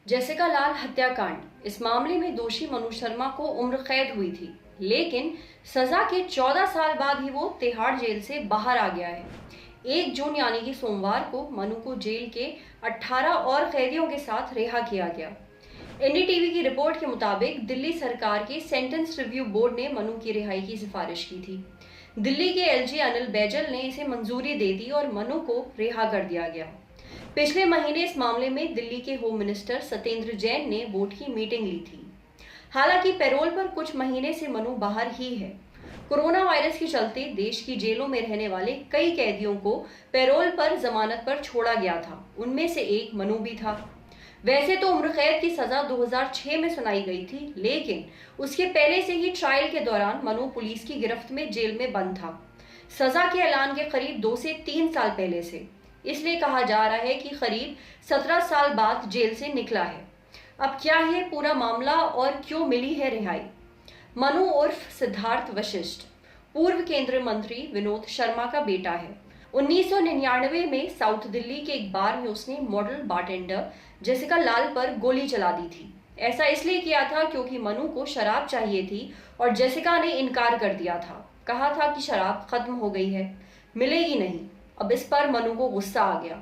Jessica लाल हत्याकांड। इस मामले में दोषी मनु शर्मा को उम्र कैद हुई थी, लेकिन सजा के 14 साल बाद ही वो तिहाड़ जेल से बाहर आ गया है। 1 जून यानी कि सोमवार को मनु को जेल के 18 और कैदियों के साथ रिहा किया गया। एनडीटीवी की रिपोर्ट के मुताबिक दिल्ली सरकार के सेंटेंस रिव्यू बोर्ड ने मनु की रिहाई की सिफारिश की थी। दिल्ली के एलजी अनिल बैजल ने इसे मंजूरी दे दी और मनु को रिहा कर दिया गया। पिछले महीने इस मामले में दिल्ली के होम मिनिस्टर सत्येंद्र जैन ने बोर्ड की मीटिंग ली थी। हालांकि पैरोल पर कुछ महीने से मनु बाहर ही है। कोरोना वायरस के चलते देश की जेलों में रहने वाले कई कैदियों को पैरोल पर जमानत पर छोड़ा गया था। उनमें से एक मनु भी था। वैसे तो उम्र कैद की सजा 2006 में सुनाई गई थी, लेकिन उसके पहले से ही ट्रायल के दौरान मनु पुलिस की गिरफ्त में जेल में बंद था, सजा के ऐलान के करीब 2 से 3 साल पहले से। इसलिए कहा जा रहा है कि करीब 17 साल बाद जेल से निकला है। अब क्या है पूरा मामला और क्यों मिली है रिहाई? मनु उर्फ सिद्धार्थ वशिष्ठ पूर्व केंद्रीय मंत्री विनोद शर्मा का बेटा है। 1999 में साउथ दिल्ली के एक बार में उसने मॉडल बारटेंडर जेसिका लाल पर गोली चला दी थी। ऐसा इसलिए किया था क्योंकि मनु को शराब चाहिए थी और जेसिका ने इनकार कर दिया था। कहा था कि शराब खत्म हो गई है, मिलेगी नहीं। अब इस पर मनु को गुस्सा आ गया।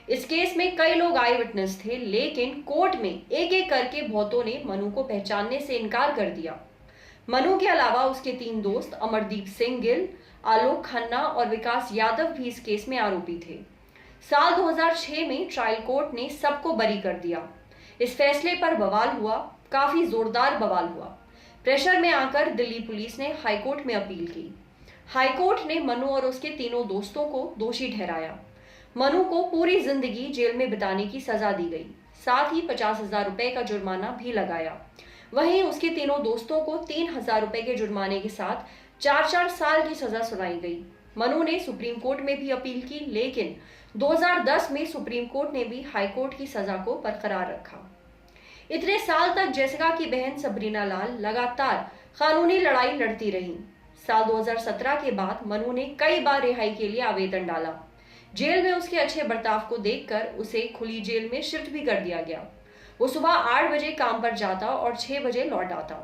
इस केस में कई लोग आई विटनेस थे, लेकिन कोर्ट में एक एक करके बहुतों ने मनु को पहचानने से इनकार कर दिया। मनु के अलावा उसके 3 दोस्त अमरदीप सिंह गिल, आलोक खन्ना और विकास यादव भी इस केस में आरोपी थे। साल 2006 में ट्रायल कोर्ट ने सबको बरी कर दिया। इस फैसले पर बवाल हुआ, काफी जोरदार बवाल हुआ। प्रेशर में आकर दिल्ली पुलिस ने हाईकोर्ट में अपील की। हाईकोर्ट ने मनु और उसके तीनों दोस्तों को दोषी ठहराया। मनु को पूरी जिंदगी जेल में बिताने की सजा दी गई, साथ ही 50,000 रुपए का जुर्माना भी लगाया। वहीं उसके तीनों दोस्तों को 3,000 रुपए के जुर्माने के साथ 4-4 साल की सजा सुनाई गई। मनु ने सुप्रीम कोर्ट में भी अपील की, लेकिन 2010 में सुप्रीम कोर्ट ने भी हाईकोर्ट की सजा को बरकरार रखा। इतने साल तक जेसिका की बहन सबरीना लाल लगातार कानूनी लड़ाई लड़ती रही। साल 2017 के बाद मनु ने कई बार रिहाई के लिए आवेदन डाला। जेल में उसके अच्छे बर्ताव को देखकर उसे खुली जेल में शिफ्ट भी कर दिया गया। वो सुबह 8 बजे काम पर जाता और 6 बजे लौट आता।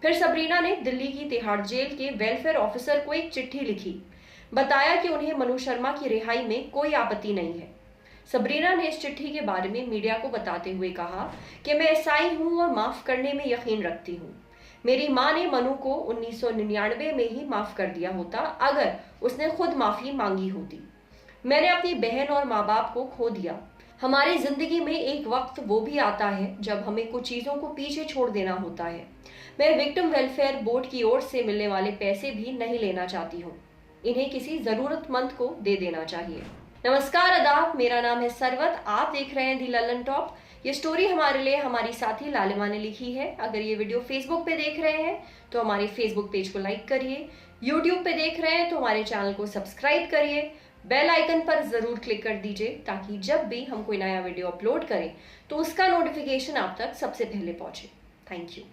फिर सबरीना ने दिल्ली की तिहाड़ जेल के वेलफेयर ऑफिसर को एक चिट्ठी लिखी, बताया कि उन्हें मनु शर्मा की रिहाई में कोई आपत्ति नहीं है। सबरीना ने इस चिट्ठी के बारे में मीडिया को बताते हुए कहा कि मैं ईसाई हूं और माफ करने में यकीन रखती हूँ। मेरी माँ ने मनु को 1999 में ही माफ कर दिया होता अगर उसने खुद माफी मांगी होती। मैंने अपनी बहन और माँ बाप को खो दिया। हमारी जिंदगी में एक वक्त वो भी आता है जब हमें कुछ चीजों को पीछे छोड़ देना होता है। मैं विक्टिम वेलफेयर बोर्ड की ओर से मिलने वाले पैसे भी नहीं लेना चाहती हूँ। इन्हें किसी जरूरतमंद को दे देना चाहिए। नमस्कार, आदाब, मेरा नाम है सरवत। आप देख रहे हैं दी लल्लन टॉप। ये स्टोरी हमारे लिए हमारी साथी लालिमा ने लिखी है। अगर ये वीडियो फेसबुक पे देख रहे हैं तो हमारे फेसबुक पेज को लाइक करिए। यूट्यूब पे देख रहे हैं तो हमारे चैनल को सब्सक्राइब करिए। बेल आइकन पर जरूर क्लिक कर दीजिए ताकि जब भी हम कोई नया वीडियो अपलोड करें तो उसका नोटिफिकेशन आप तक सबसे पहले पहुंचे। Thank you.